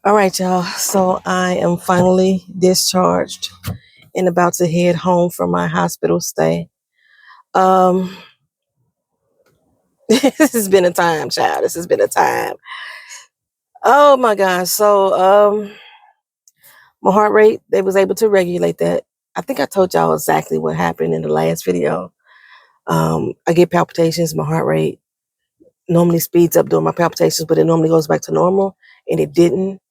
All right, y'all. So I am finally discharged and about to head home from my hospital stay. Um, this has been a time, child. This has been a time. Oh my gosh. My heart rate, they was able to regulate that. I think I told y'all exactly what happened in the last video. I get palpitations, my heart rate normally speeds up during my palpitations, but it normally goes back to normal, and it didn't.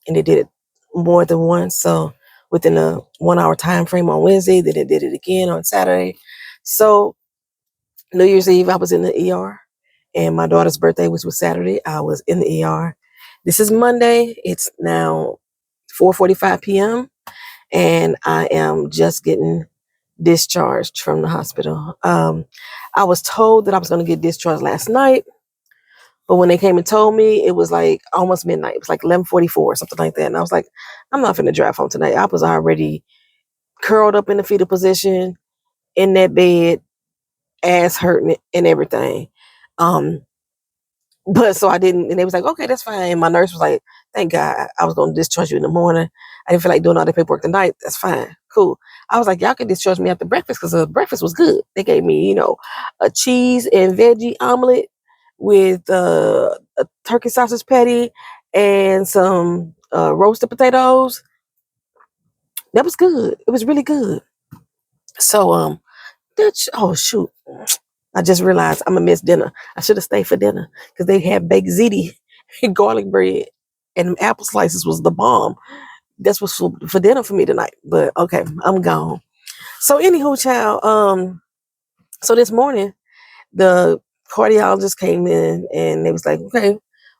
And it did it more than once. So within a 1 hour time frame on Wednesday, then it did it again on Saturday. So New Year's Eve, I was in the ER, and my daughter's birthday, which was Saturday, I was in the ER. This is Monday. It's now 4:45 p.m. and I am just getting discharged from the hospital. I was told that I was going to get discharged last night, but when they came and told me, it was like almost midnight. It was like 11:44 or something like that. And I was like, I'm not finna drive home tonight. I was already curled up in the fetal position in that bed, ass hurting and everything. Um, but so I didn't, and they was like, okay, that's fine. My nurse was like, thank God, I was going to discharge you in the morning. I didn't feel like doing all the paperwork tonight. That's fine. Cool. I was like, y'all can discharge me after breakfast because the breakfast was good. They gave me, a cheese and veggie omelet with a turkey sausage patty and some roasted potatoes. That was good. It was really good. So, oh shoot. I just realized I'm gonna miss dinner. I should have stayed for dinner because they had baked ziti and garlic bread and apple slices was the bomb. That's what's for dinner for me tonight. But okay, I'm gone. So anywho, child. So this morning the cardiologist came in and they was like, okay,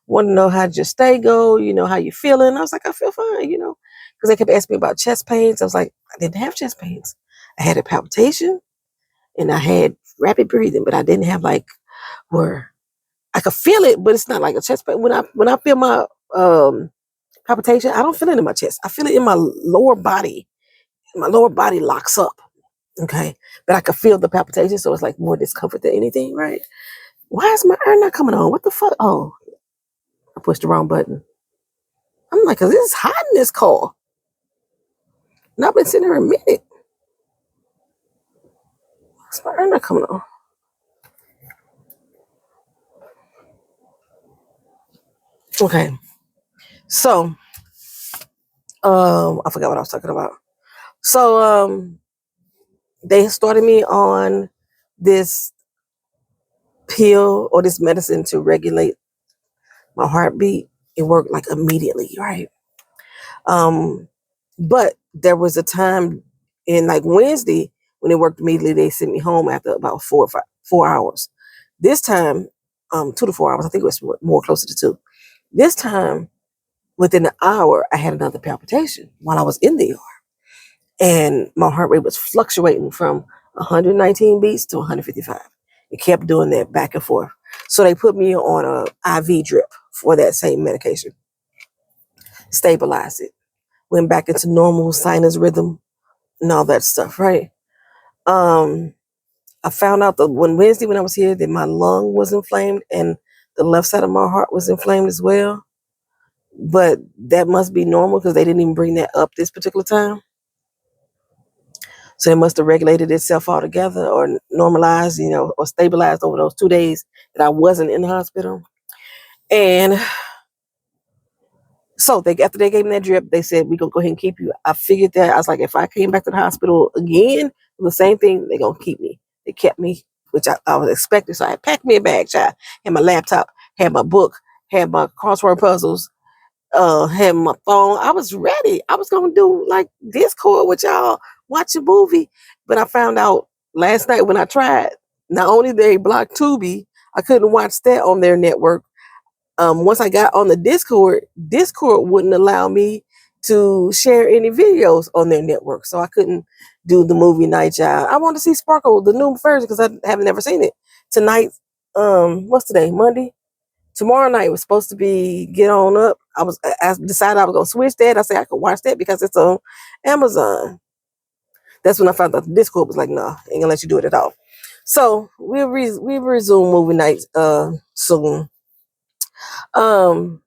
want to know how did your stay go? How you feeling? I was like, I feel fine. Because they kept asking me about chest pains. I was like, I didn't have chest pains. I had a palpitation and I had rapid breathing, but I didn't have like where I could feel it, but it's not like a chest pain. When I feel my palpitation, I don't feel it in my chest. I feel it in my lower body. My lower body locks up. Okay. But I could feel the palpitation, so it's like more discomfort than anything, right? Why is my air not coming on? What the fuck? Oh, I pushed the wrong button. I'm like, cause it's hot in this car. And I've been sitting here a minute. Why's my air not coming on? Okay. So, I forgot what I was talking about. So, they started me on this pill or this medicine to regulate my heartbeat. It worked like immediately, right? Um, but there was a time in like Wednesday when it worked immediately. They sent me home after about 4 hours. This time, 2 to 4 hours. I think it was more closer to two. This time, within an hour, I had another palpitation while I was in the ER, and my heart rate was fluctuating from 119 beats to 155. It kept doing that back and forth. So they put me on a IV drip for that same medication, stabilized it, went back into normal sinus rhythm and all that stuff, right? Um, I found out that Wednesday when I was here that my lung was inflamed and the left side of my heart was inflamed as well. But that must be normal because they didn't even bring that up this particular time. So it must have regulated itself altogether or normalized, or stabilized over those 2 days that I wasn't in the hospital. And so after they gave me that drip, they said, we're gonna go ahead and keep you. I figured that. I was like, if I came back to the hospital again, the same thing, they're gonna keep me. They kept me, which I was expecting. So I packed me a bag, child, had my laptop, had my book, had my crossword puzzles, had my phone. I was ready. I was gonna do like Discord with y'all, watch a movie. But I found out last night when I tried, not only they blocked Tubi, I couldn't watch that on their network. Once I got on the Discord wouldn't allow me to share any videos on their network. So I couldn't do the movie night, y'all. I want to see Sparkle, the new version, because I haven't never seen it. Tonight, what's today? Monday? Tomorrow night was supposed to be Get On Up. I decided I was gonna switch that. I said I could watch that because it's on Amazon. That's when I found out the Discord was like, nah, ain't gonna let you do it at all. So we'll resume movie nights soon. Um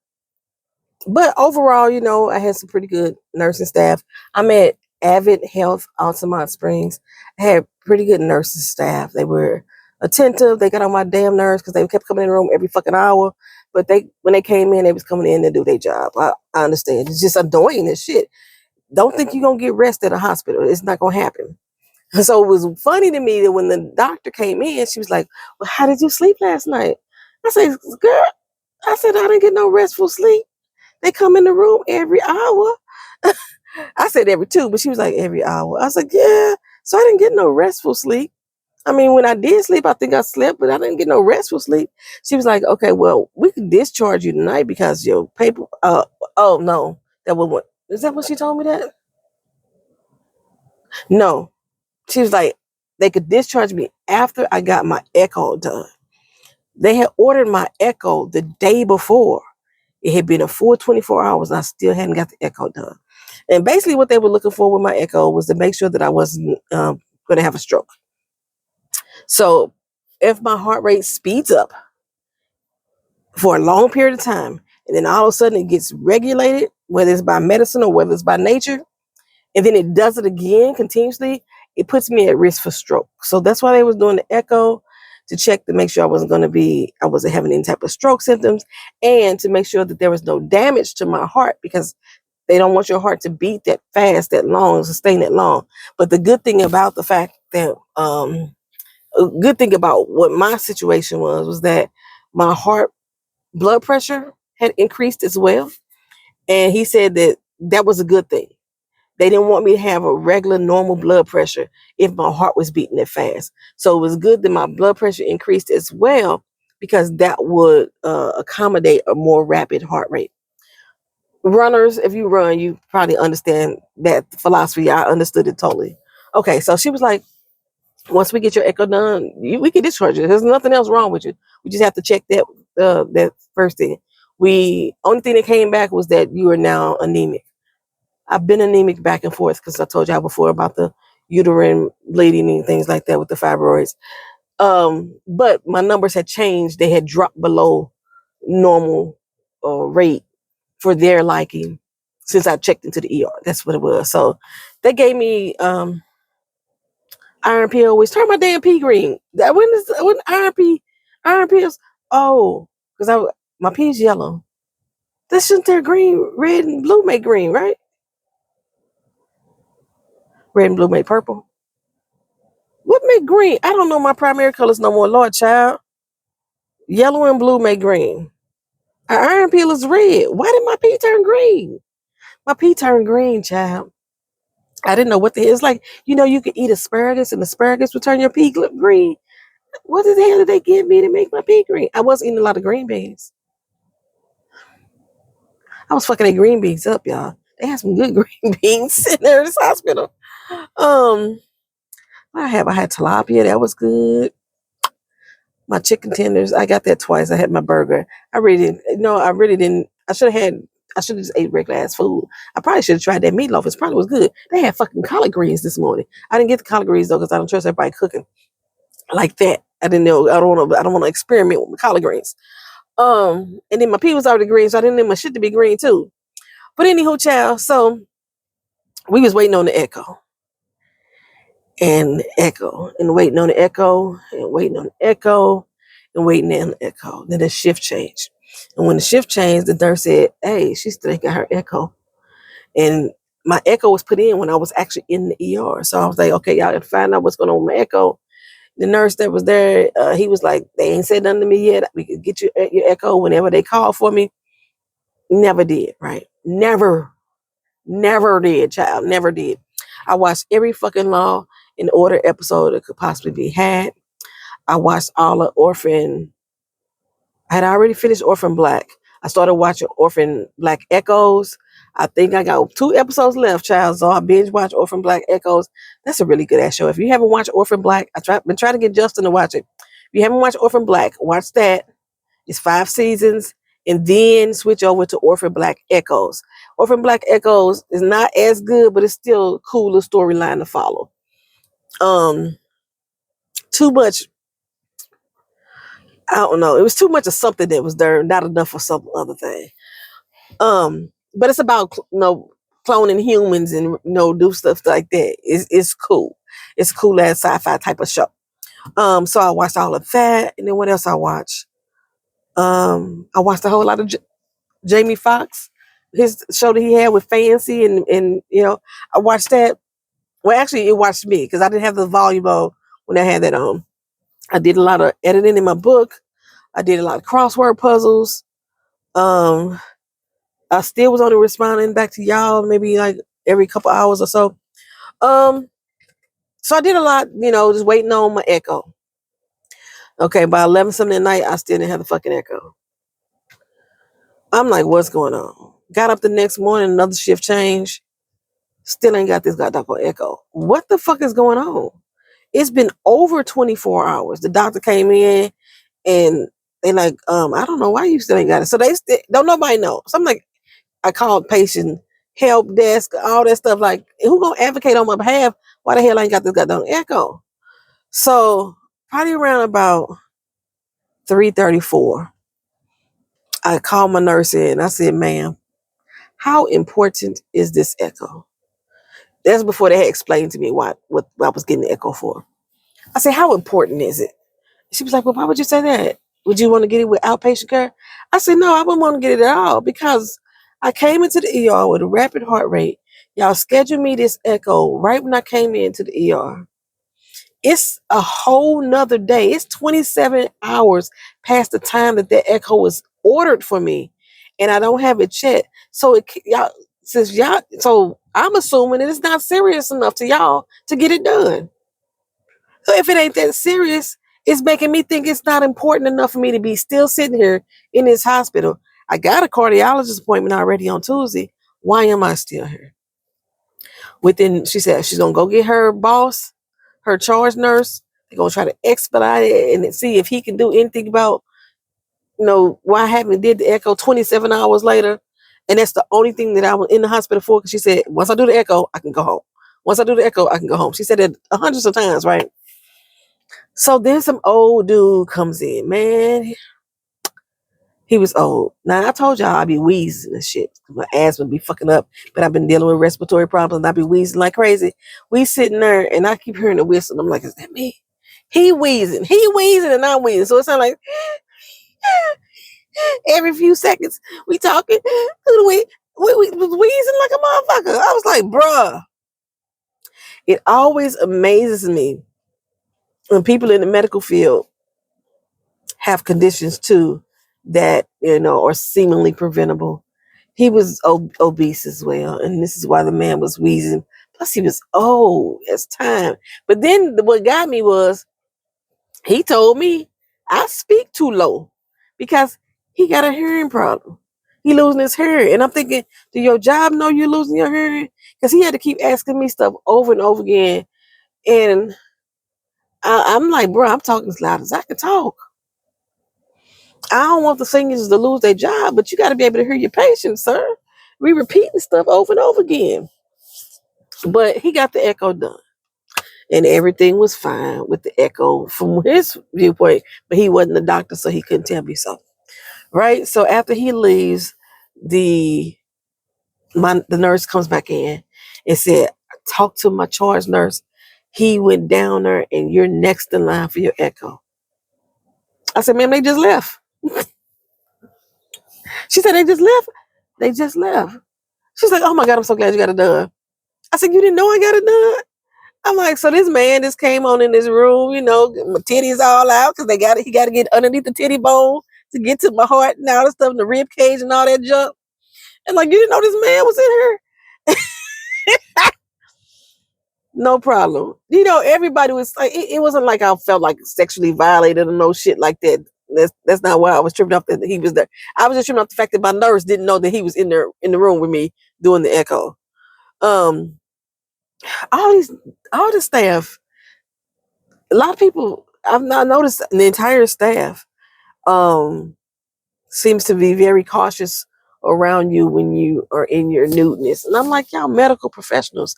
But overall, I had some pretty good nursing staff. I'm at Avid Health, Altamont Springs. I had pretty good nursing staff. They were attentive. They got on my damn nerves because they kept coming in the room every fucking hour. But when they came in, they was coming in to do their job. I understand. It's just annoying as shit. Don't think you're gonna get rest at a hospital. It's not gonna happen. So it was funny to me that when the doctor came in, she was like, "Well, how did you sleep last night?" I said, "Girl," I said, "I didn't get no restful sleep. They come in the room every hour." I said every two, but she was like every hour. I was like, "Yeah." So I didn't get no restful sleep. I mean, when I did sleep, I think I slept, but I didn't get no restful sleep. She was like, "Okay, well, we can discharge you tonight because your paper." Oh no, that was what is that what she told me that? No, she was like, they could discharge me after I got my echo done. They had ordered my echo the day before. It had been a full 24 hours and I still hadn't got the echo done. And basically, what they were looking for with my echo was to make sure that I wasn't going to have a stroke. So, if my heart rate speeds up for a long period of time, and then all of a sudden it gets regulated, whether it's by medicine or whether it's by nature, and then it does it again continuously, it puts me at risk for stroke. So that's why they was doing the echo to check to make sure I wasn't having any type of stroke symptoms, and to make sure that there was no damage to my heart because they don't want your heart to beat that fast, that long, sustain that long. But the good thing about the fact that, a good thing about what my situation was that my heart blood pressure had increased as well. And he said that that was a good thing. They didn't want me to have a regular, normal blood pressure if my heart was beating that fast. So it was good that my blood pressure increased as well because that would accommodate a more rapid heart rate. Runners, if you run, you probably understand that philosophy. I understood it totally. Okay, so she was like, once we get your echo done, we can discharge you. There's nothing else wrong with you. We just have to check that first thing. We only thing that came back was that you are now anemic. I've been anemic back and forth because I told y'all before about the uterine bleeding and things like that with the fibroids. But my numbers had changed. They had dropped below normal rate for their liking since I checked into the ER. That's what it was. So they gave me iron pill, which turned my damn pea green. That when iron pills. Oh, because my pea's yellow. That shouldn't their green, red, and blue make green, right? Red and blue make purple. What make green? I don't know my primary colors no more, Lord child. Yellow and blue make green. Our iron peel is red. Why did my pea turn green? My pea turned green, child. I didn't know what the hell. It's like, you could eat asparagus and asparagus would turn your pea green. What the hell did they give me to make my pea green? I was eating a lot of green beans. I was fucking their green beans up, y'all. They had some good green beans in there in this hospital. Um, I had tilapia. That was good. My chicken tenders. I got that twice. I had my burger. I really didn't. No, I really didn't. I should have had. I should have just ate regular ass food. I probably should have tried that meatloaf. It probably was good. They had fucking collard greens this morning. I didn't get the collard greens though because I don't trust everybody cooking like that. I didn't know. I don't want to. I don't want to experiment with my collard greens. And then my pea was already green, so I didn't need my shit to be green too. But anywho, child. So we was waiting on the echo and echo and waiting on the echo and waiting on the echo and waiting on the echo. Then the shift changed. And when the shift changed, the nurse said, "Hey, she still got her echo." And my echo was put in when I was actually in the ER. So I was like, okay, y'all gotta find out what's going on with my echo. The nurse that was there, he was like, they ain't said nothing to me yet. We could get your echo whenever they call for me. Never did, right? Never did, child. Never did. I watched every fucking Law and Order episode that could possibly be had. I watched all of Orphan. I had already finished Orphan Black. I started watching Orphan Black Echoes. I think I got 2 episodes left, child. So I binge watch Orphan Black Echoes. That's a really good ass show. If you haven't watched Orphan Black, been trying to get Justin to watch it. If you haven't watched Orphan Black, watch that. It's 5 seasons, and then switch over to Orphan Black Echoes. Orphan Black Echoes is not as good, but it's still a cooler storyline to follow. Too much. I don't know. It was too much of something that was there, not enough for some other thing. But it's about cloning humans and do stuff like that. It's cool. It's cool as sci-fi type of show. So I watched all of that, and then what else I watched? I watched a whole lot of Jamie Foxx, his show that he had with Fancy, and I watched that. Well, actually, it watched me because I didn't have the volume on when I had that on. I did a lot of editing in my book. I did a lot of crossword puzzles. Um, I still was only responding back to y'all maybe like every couple hours or so. Um, so I did a lot, just waiting on my echo. Okay, by 11 something at night, I still didn't have the fucking echo. I'm like, what's going on? Got up the next morning, another shift change. Still ain't got this goddamn echo. What the fuck is going on? It's been over 24 hours. The doctor came in and they like, I don't know why you still ain't got it. So they don't nobody know. So I'm like, I called patient help desk, all that stuff. Like, who gonna advocate on my behalf? Why the hell I ain't got this goddamn echo? So probably around about 3:34, I called my nurse in. I said, ma'am, how important is this echo? That's before they had explained to me what I was getting the echo for. I said, how important is it? She was like, well, why would you say that? Would you want to get it with outpatient care? I said, no, I wouldn't want to get it at all because I came into the ER with a rapid heart rate. Y'all scheduled me this echo right when I came into the ER. It's a whole nother day. It's 27 hours past the time that echo was ordered for me, and I don't have it checked. So so I'm assuming that it's not serious enough to y'all to get it done. So if it ain't that serious, it's making me think it's not important enough for me to be still sitting here in this hospital. I got a cardiologist appointment already on Tuesday. Why am I still here? She said she's gonna go get her boss, her charge nurse. They're gonna try to expedite it and see if he can do anything about, why I haven't did the echo 27 hours later. And that's the only thing that I was in the hospital for. Because she said, once I do the echo, I can go home. Once I do the echo, I can go home. She said it hundreds of times, right? So then some old dude comes in, man. He was old. Now I told y'all I'd be wheezing and shit. My asthma be fucking up, but I've been dealing with respiratory problems. I be wheezing like crazy. We sitting there and I keep hearing the whistle. I'm like, is that me? He wheezing, and I'm wheezing. So it sounds like every few seconds we talking. We was wheezing like a motherfucker. I was like, bruh. It always amazes me when people in the medical field have conditions too that are seemingly preventable. He was obese as well, and this is why the man was wheezing. Plus, he was old as time. But then what got me was he told me I speak too low because he got a hearing problem. He losing his hearing, and I'm thinking, do your job know you're losing your hearing? Because he had to keep asking me stuff over and over again, and I'm like, bro, I'm talking as loud as I can talk. I don't want the singers to lose their job, but you got to be able to hear your patients, sir. We repeating stuff over and over again. But he got the echo done, and everything was fine with the echo from his viewpoint. But he wasn't the doctor, so he couldn't tell me so. Right. So after he leaves, the nurse comes back in and said, "Talk to my charge nurse. He went down there, and you're next in line for your echo." I said, "Ma'am, they just left." She said, "They just left. They just left." She's like, "Oh my God, I'm so glad you got it done." I said, "You didn't know I got it done?" I'm like, so this man just came on in this room, my titties all out because he got to get underneath the titty bone to get to my heart and all that stuff, and the rib cage and all that junk. And like, you didn't know this man was in here? No problem. Everybody was like, it wasn't like I felt like sexually violated or no shit like that. That's not why I was tripping off that he was there. I was just tripping off the fact that my nurse didn't know that he was in there in the room with me doing the echo. Um, all the staff, a lot of people, I've not noticed the entire staff seems to be very cautious around you when you are in your nudeness. And I'm like, y'all medical professionals,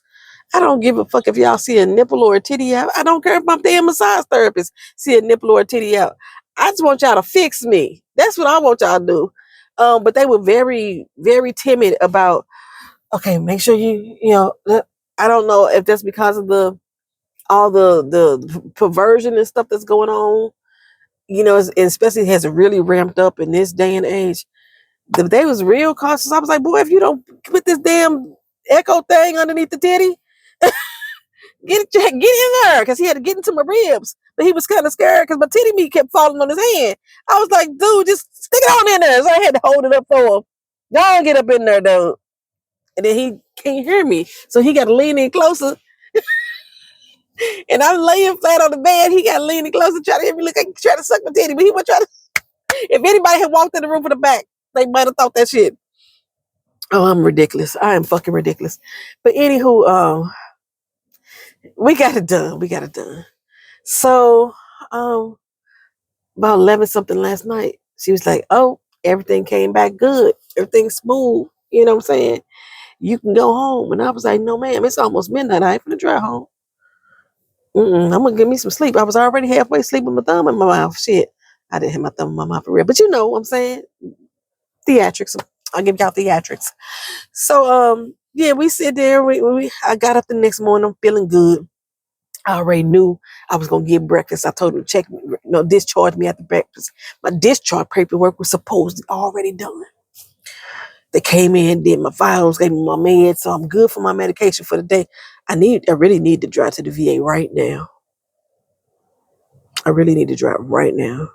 I don't give a fuck if y'all see a nipple or a titty out. I don't care if my damn massage therapist see a nipple or a titty out. I just want y'all to fix me. That's what I want y'all to do. But they were very, very timid about, okay, make sure I don't know if that's because of all the perversion and stuff that's going on, especially has really ramped up in this day and age. They was real cautious. I was like, boy, if you don't put this damn echo thing underneath the titty, get in there, because he had to get into my ribs. But he was kind of scared because my titty meat kept falling on his hand. I was like, dude, just stick it on in there. So I had to hold it up for him. Y'all get up in there, dude. And then he can't hear me, so he got to lean in closer. And I'm laying flat on the bed. He got leaning closer, trying to hear me look like trying to suck my titty. But he was trying to. If anybody had walked in the room from the back, they might have thought that shit. Oh, I'm ridiculous. I am fucking ridiculous. But anywho, we got it done. We got it done. So, about 11 something last night, she was like, "Oh, everything came back good. Everything's smooth. You know what I'm saying? You can go home." And I was like, "No, ma'am. It's almost midnight. I ain't gonna drive home. I'm gonna give me some sleep." I was already halfway asleep with my thumb in my mouth. Shit, I didn't have my thumb in my mouth for real, but you know what I'm saying? Theatrics. I'll give y'all theatrics. So, yeah, we sit there. I got up the next morning. I'm feeling good. I already knew I was gonna get breakfast. I told them to discharge me after breakfast. My discharge paperwork was supposed already done. They came in, did my files, gave me my meds, so I'm good for my medication for the day. I really need to drive to the VA right now. I really need to drive right now.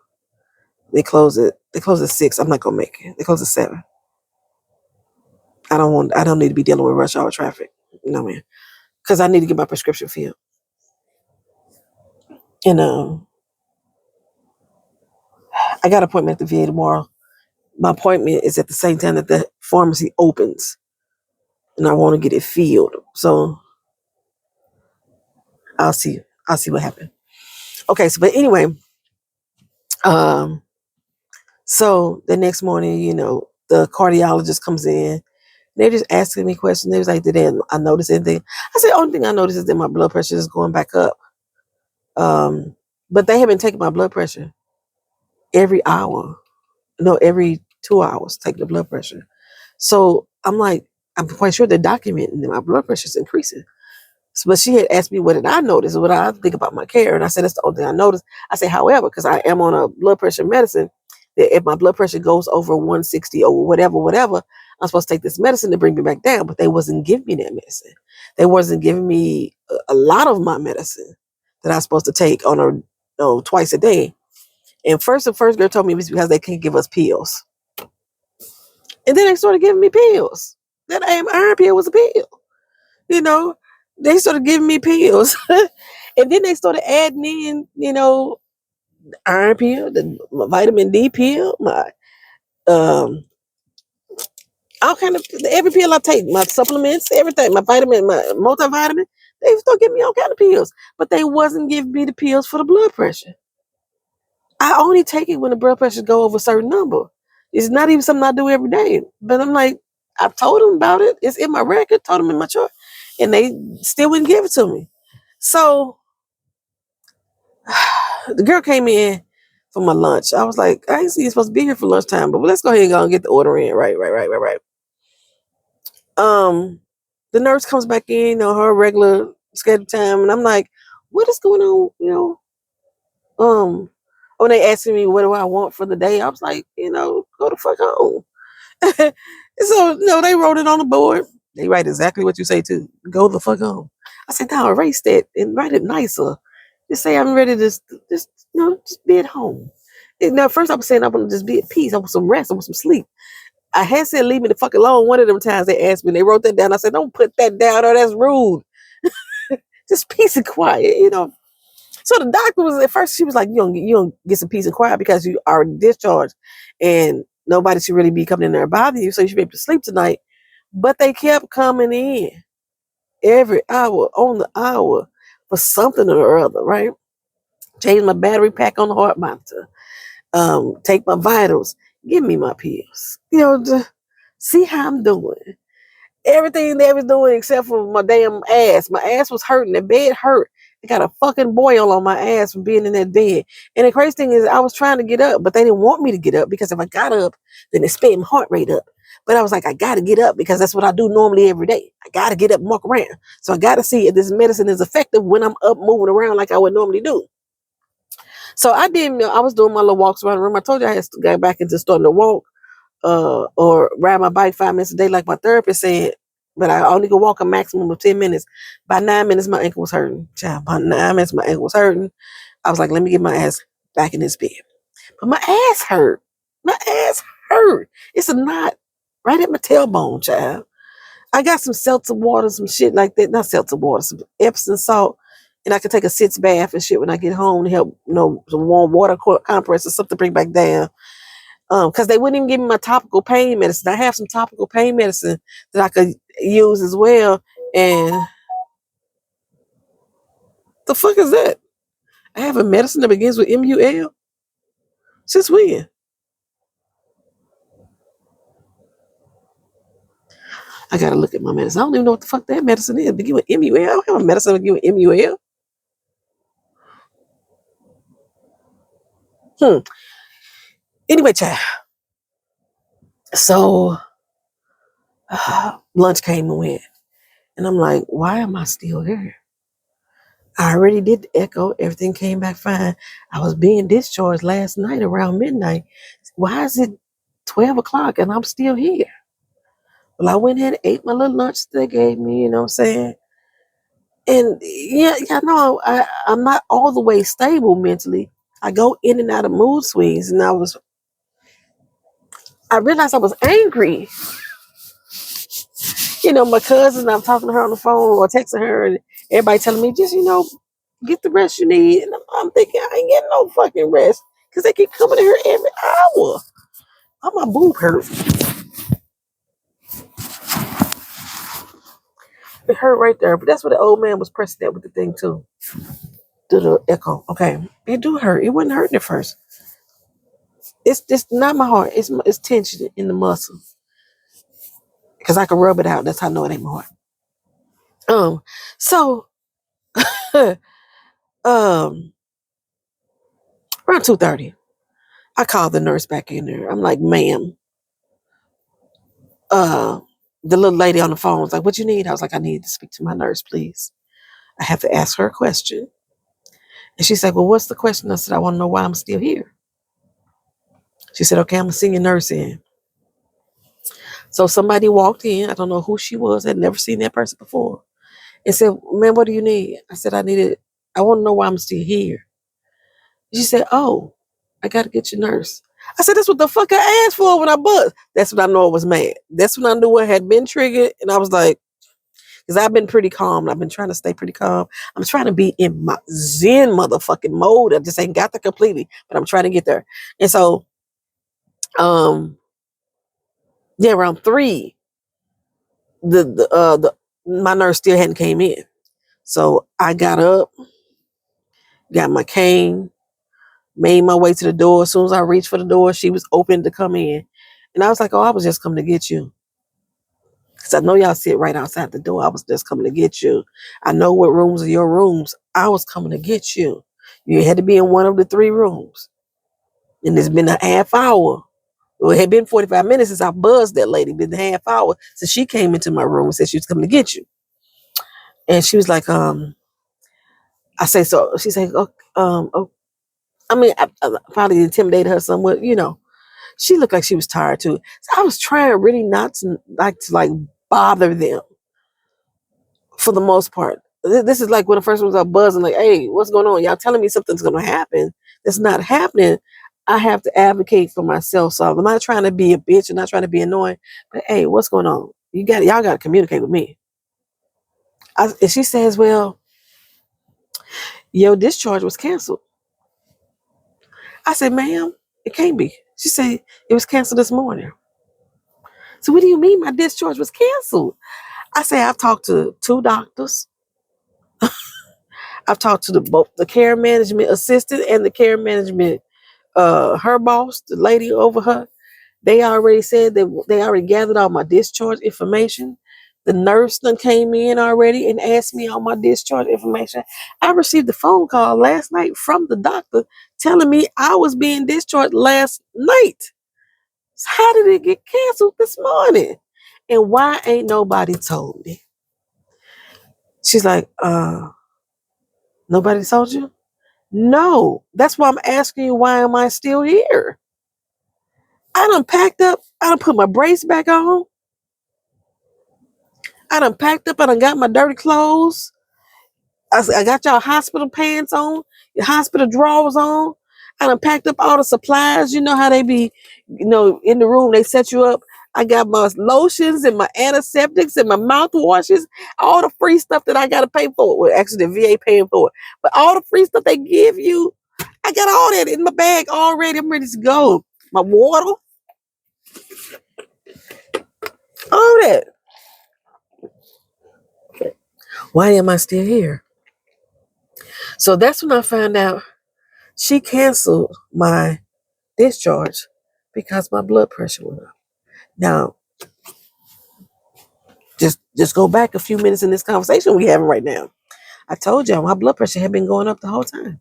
They close at 6. I'm not gonna make it. They close at 7. I don't need to be dealing with rush hour traffic. No, man. Because I need to get my prescription filled. And I got an appointment at the VA tomorrow. My appointment is at the same time that the pharmacy opens. And I want to get it filled. So I'll see. I'll see what happens. Okay, but anyway, so the next morning, the cardiologist comes in. They're just asking me questions. They was like, "Did I notice anything?" I said, "Only thing I noticed is that my blood pressure is going back up." But they have been taking my blood pressure every hour. No, every 2 hours, taking the blood pressure. So I'm like, I'm quite sure they're documenting that my blood pressure is increasing. But she had asked me, what did I notice? What I think about my care? And I said, that's the only thing I noticed. I said, however, because I am on a blood pressure medicine, that if my blood pressure goes over 160 or whatever, I'm supposed to take this medicine to bring me back down. But they wasn't giving me that medicine. They wasn't giving me a lot of my medicine that I was supposed to take on twice a day. And the first girl told me it was because they can't give us pills. And then they started giving me pills. That iron pill was a pill. They started giving me pills. And then they started adding in, iron pill, the vitamin D pill, my all kind of every pill I take, my supplements, everything, my vitamin, my multivitamin, they start giving me all kind of pills. But they wasn't giving me the pills for the blood pressure. I only take it when the blood pressure go over a certain number. It's not even something I do every day. But I'm like, I've told them about it. It's in my record, told them in my chart, and they still wouldn't give it to me. So the girl came in for my lunch. I was like, I ain't see you supposed to be here for lunchtime, but let's go ahead and go and get the order in. Right. The nurse comes back in on her regular scheduled time, and I'm like, what is going on? When they asking me what do I want for the day, I was like, go the fuck home. So they wrote it on the board. They write exactly what you say too. Go the fuck home. I said, no, erase that and write it nicer. Just say I'm ready to just be at home. First I was saying I want to just be at peace. I want some rest. I want some sleep. I had said leave me the fuck alone. One of them times they asked me, they wrote that down. I said, don't put that down, or that's rude. Just peace and quiet, So the doctor was at first. She was like, "You don't get some peace and quiet because you are discharged, and nobody should really be coming in there and bothering you. So you should be able to sleep tonight." But they kept coming in every hour on the hour for something or other, right? Change my battery pack on the heart monitor. Take my vitals. Give me my pills. To see how I'm doing. Everything they was doing except for my damn ass. My ass was hurting. The bed hurt. I got a fucking boil on my ass from being in that bed. And the crazy thing is, I was trying to get up, but they didn't want me to get up because if I got up, then it sped my heart rate up. But I was like, I got to get up because that's what I do normally every day. I got to get up and walk around. So I got to see if this medicine is effective when I'm up moving around like I would normally do. So I didn't know. I was doing my little walks around the room. I told you I had to get back into starting to walk or ride my bike 5 minutes a day like my therapist said. But I only could walk a maximum of 10 minutes. By 9 minutes, my ankle was hurting. Child, by 9 minutes, my ankle was hurting. I was like, let me get my ass back in this bed. But my ass hurt. My ass hurt. It's a knot right at my tailbone, child. I got some seltzer water, some shit like that. Not seltzer water, some Epsom salt. And I can take a sitz bath and shit when I get home to help, some warm water compress or something to bring back down. Because they wouldn't even give me my topical pain medicine. I have some topical pain medicine that I could use as well. And the fuck is that? I have a medicine that begins with MUL? Since when? I gotta look at my medicine. I don't even know what the fuck that medicine is. Begin with MUL? I don't have a medicine that begin with MUL. Anyway, child. So lunch came and went. And I'm like, why am I still here? I already did the echo. Everything came back fine. I was being discharged last night around midnight. Why is it 12 o'clock and I'm still here? Well, I went ahead and ate my little lunch they gave me, you know what I'm saying? And yeah, no, I'm not all the way stable mentally. I go in and out of mood swings, and I realized I was angry. My cousin, I'm talking to her on the phone or texting her, and everybody telling me, just, get the rest you need. And I'm thinking, I ain't getting no fucking rest because they keep coming in here every hour. Oh, my boob hurt. It hurt right there, but that's what the old man was pressing that with the thing, too. Do the echo. Okay. It do hurt. It wasn't hurting at first. It's just not my heart. It's tension in the muscle. Because I can rub it out. That's how I know it ain't my heart. So around 2:30, I called the nurse back in there. I'm like, ma'am, the little lady on the phone was like, what you need? I was like, I need to speak to my nurse, please. I have to ask her a question. And she said, well, what's the question? I said, I want to know why I'm still here. She said, okay, I'm going to send your nurse in. So somebody walked in. I don't know who she was. I'd never seen that person before. And said, man, what do you need? I said, I want to know why I'm still here. She said, oh, I got to get your nurse. I said, that's what the fuck I asked for when I buzzed. That's when I know I was mad. That's when I knew what had been triggered. And I was like, because I've been pretty calm. I've been trying to stay pretty calm. I'm trying to be in my Zen motherfucking mode. I just ain't got there completely, but I'm trying to get there. And so, around 3, my nurse still hadn't came in. So I got up, got my cane, made my way to the door. As soon as I reached for the door, she was open to come in. And I was like, oh, I was just coming to get you. Because I know y'all sit right outside the door. I was just coming to get you. I know what rooms are your rooms. I was coming to get you. You had to be in one of the 3 rooms. And it's been a half hour. Well, it had been 45 minutes since I buzzed that lady. Been a half hour since she came into my room and said she was coming to get you. And she was like, I say, so she said, I probably intimidated her somewhat, She looked like she was tired too. So I was trying really not to bother them for the most part. This is like when the first ones are buzzing, like, hey, what's going on? Y'all telling me something's going to happen. That's not happening. I have to advocate for myself. So I'm not trying to be a bitch. I'm not trying to be annoying. But hey, what's going on? Y'all got to communicate with me. And she says, well, your discharge was canceled. I said, ma'am, it can't be. She said, it was canceled this morning. So what do you mean my discharge was canceled? I say, I've talked to 2 doctors. I've talked to both the care management assistant and the care management, her boss, the lady over her. They already said that they already gathered all my discharge information. The nurse done came in already and asked me all my discharge information. I received a phone call last night from the doctor telling me I was being discharged last night. So how did it get canceled this morning? And why ain't nobody told me? She's like, nobody told you? No. That's why I'm asking you, why am I still here? I done packed up. I done put my brace back on. I done packed up. I done got my dirty clothes. I got y'all hospital pants on, your hospital drawers on. I done packed up all the supplies. You know how they be, in the room, they set you up. I got my lotions and my antiseptics and my mouthwashes, all the free stuff that I got to pay for. Well, actually, the VA paying for it. But all the free stuff they give you, I got all that in my bag already. I'm ready to go. My water, all that. Why am I still here? So that's when I found out she canceled my discharge because my blood pressure went up. Now, just go back a few minutes in this conversation we having right now. I told y'all my blood pressure had been going up the whole time.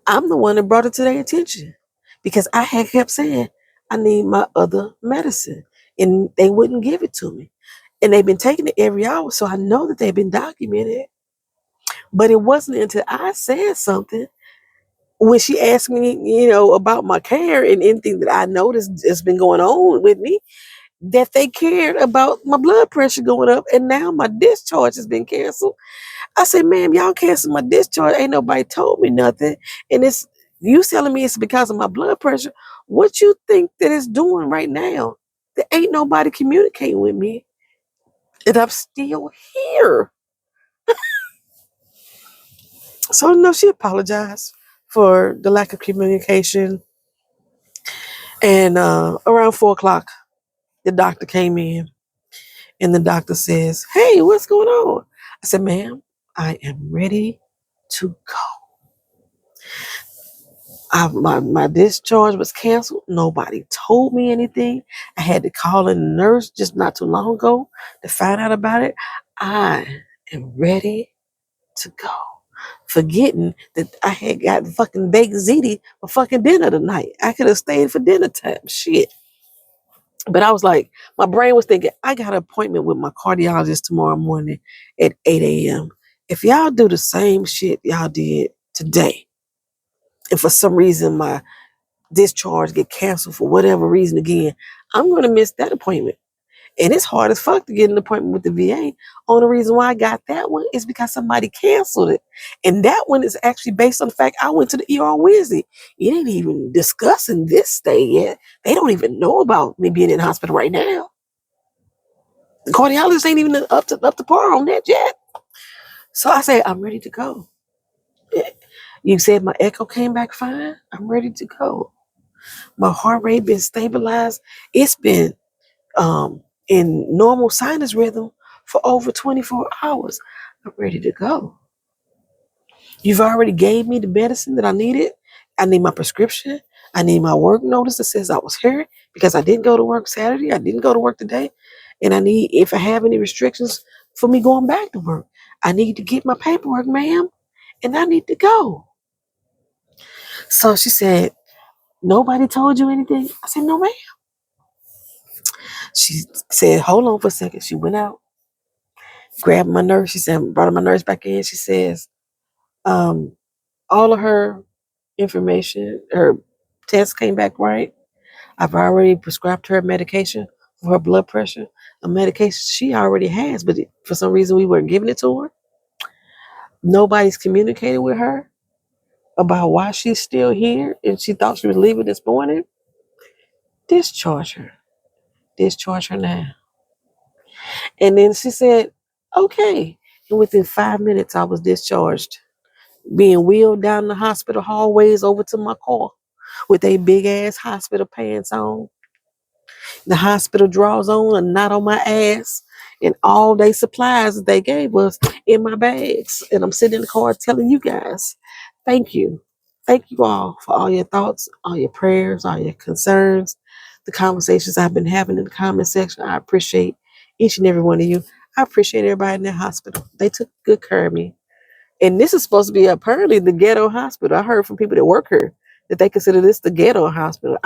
I'm the one that brought it to their attention because I had kept saying I need my other medicine, and they wouldn't give it to me. And they've been taking it every hour, so I know that they've been documented. But it wasn't until I said something when she asked me, about my care and anything that I noticed has been going on with me, that they cared about my blood pressure going up, and now my discharge has been canceled. I said, ma'am, y'all canceled my discharge. Ain't nobody told me nothing. And it's you telling me it's because of my blood pressure. What you think that it's doing right now? There ain't nobody communicating with me. And I'm still here. So no, she apologized for the lack of communication. And around 4 o'clock, the doctor came in. And the doctor says, hey, what's going on? I said, ma'am, I am ready to go. My discharge was canceled. Nobody told me anything. I had to call in a nurse just not too long ago to find out about it. I am ready to go. Forgetting that I had got fucking baked ziti for fucking dinner tonight. I could have stayed for dinner time. Shit. But I was like, my brain was thinking, I got an appointment with my cardiologist tomorrow morning at 8 a.m. If y'all do the same shit y'all did today, and for some reason my discharge get canceled for whatever reason again, I'm going to miss that appointment. And it's hard as fuck to get an appointment with the VA. Only reason why I got that one is because somebody canceled it. And that one is actually based on the fact I went to the ER on Wednesday. It ain't even discussing this stay yet. They don't even know about me being in the hospital right now. The cardiologist ain't even up to par on that yet. So I said, I'm ready to go. You said my echo came back fine. I'm ready to go. My heart rate been stabilized. It's been in normal sinus rhythm for over 24 hours. I'm ready to go. You've already gave me the medicine that I needed. I need my prescription. I need my work notice that says I was here because I didn't go to work Saturday. I didn't go to work today. And I need, if I have any restrictions for me going back to work, I need to get my paperwork, ma'am, and I need to go. So she said, nobody told you anything? I said, no, ma'am. She said, hold on for a second. She went out, grabbed my nurse. She said, brought my nurse back in. She says, all of her information, her tests came back right. I've already prescribed her medication for her blood pressure, a medication she already has, but for some reason we weren't giving it to her. Nobody's communicated with her about why she's still here and she thought she was leaving this morning. Discharge her. Discharge her now. And then she said, okay. And within 5 minutes, I was discharged, being wheeled down the hospital hallways over to my car with a big ass hospital pants on. The hospital drawers on and not on my ass. And all they supplies that they gave us in my bags. And I'm sitting in the car telling you guys, thank you. Thank you all for all your thoughts, all your prayers, all your concerns, the conversations I've been having in the comment section. I appreciate each and every one of you. I appreciate everybody in that hospital. They took good care of me. And this is supposed to be apparently the ghetto hospital. I heard from people that work here that they consider this the ghetto hospital.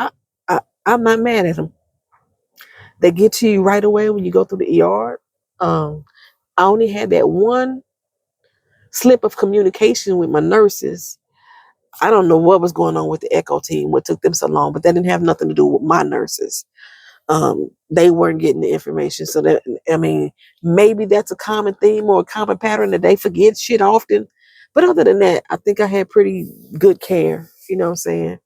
I'm not mad at them. They get to you right away when you go through the ER. I only had that one slip of communication with my nurses. I don't know what was going on with the echo team, what took them so long, but that didn't have nothing to do with my nurses. They weren't getting the information. So that, I mean, maybe that's a common theme or a common pattern that they forget shit often. But other than that, I think I had pretty good care. You know what I'm saying?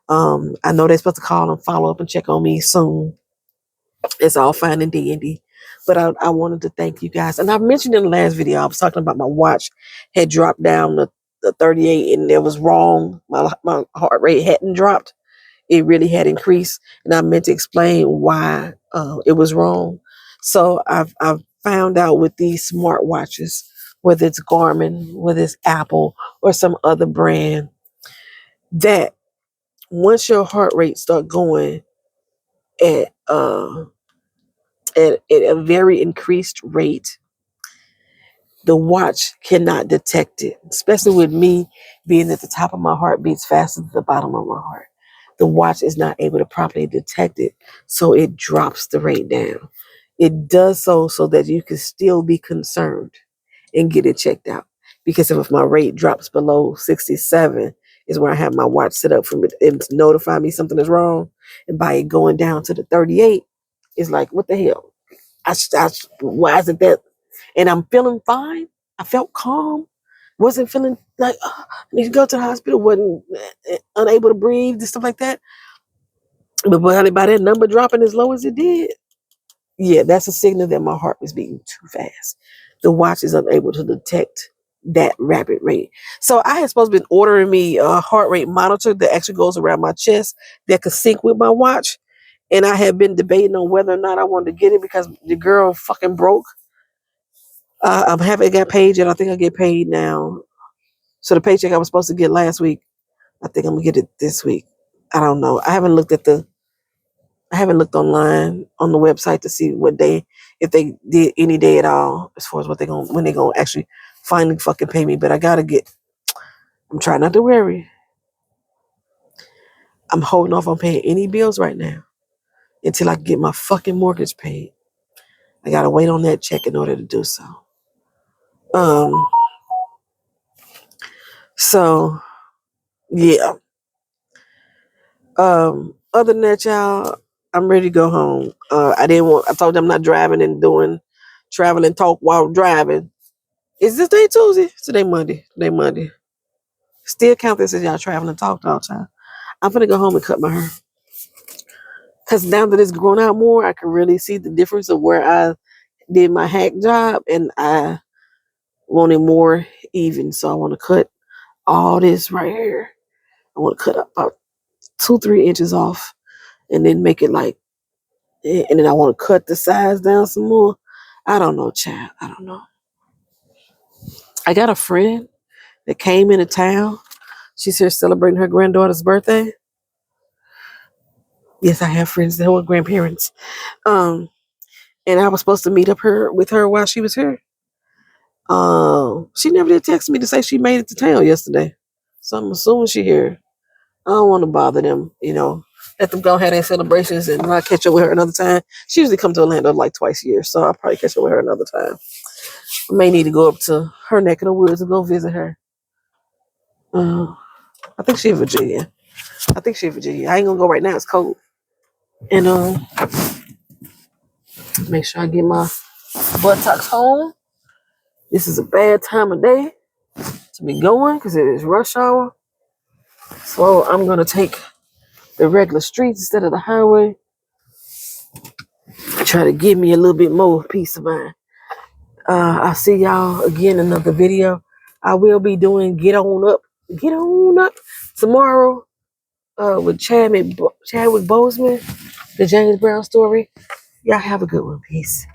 I know they're supposed to call and follow up and check on me soon. It's all fine and dandy. But I wanted to thank you guys. And I mentioned in the last video, I was talking about my watch had dropped down to the 38 and it was wrong. My heart rate hadn't dropped. It really had increased. And I meant to explain why it was wrong. So I've found out with these smartwatches, whether it's Garmin, whether it's Apple or some other brand, that once your heart rate start going at at a very increased rate, the watch cannot detect it, especially with me being at the top of my heart beats faster than the bottom of my heart. The watch is not able to properly detect it, so it drops the rate down. It does so that you can still be concerned and get it checked out. Because if my rate drops below 67, is where I have my watch set up for it to notify me something is wrong. And by it going down to the 38, it's like, what the hell? Why isn't that? And I'm feeling fine. I felt calm. Wasn't feeling like I need to go to the hospital. Wasn't unable to breathe and stuff like that. But by that number dropping as low as it did, yeah, that's a signal that my heart was beating too fast. The watch is unable to detect that rapid rate. So I had supposed to been ordering me a heart rate monitor that actually goes around my chest that could sync with my watch. And I had been debating on whether or not I wanted to get it because the girl fucking broke. I'm haven't got paid yet. I think I get paid now. So the paycheck I was supposed to get last week, I think I'm gonna get it this week. I don't know. I haven't looked online on the website to see what day, if they did any day at all, as far as when they gonna actually finally fucking pay me. But I gotta get. I'm trying not to worry. I'm holding off on paying any bills right now until I get my fucking mortgage paid. I gotta wait on that check in order to do so. Um. So yeah. Other than that, y'all, I'm ready to go home. I told them I'm not driving and doing travel and talk while driving. Is this day Tuesday? Today Monday. Today Monday. Still count this as y'all traveling and talk all the time. I'm gonna go home and cut my hair. Cause now that it's grown out more, I can really see the difference of where I did my hack job and I want it more even. So I want to cut all this right here. I want to cut up about 2-3 inches off and then make it like, and then I want to cut the size down some more. I don't know, child. I don't know. I got a friend that came into town. She's here celebrating her granddaughter's birthday. Yes, I have friends that were grandparents. Um, and I was supposed to meet up with her while she was here. She never did text me to say she made it to town yesterday. So I'm assuming she here. I don't want to bother them, Let them go have their celebrations and I'll catch up with her another time. She usually comes to Orlando like twice a year, so I'll probably catch up with her another time. I may need to go up to her neck of the woods and go visit her. I think she's in Virginia. I ain't gonna go right now. It's cold. And make sure I get my buttocks home. This is a bad time of day to be going because it is rush hour. So I'm gonna take the regular streets instead of the highway. Try to give me a little bit more peace of mind. I'll see y'all again in another video. I will be doing Get On Up tomorrow with Chadwick Boseman, the James Brown story. Y'all have a good one. Peace.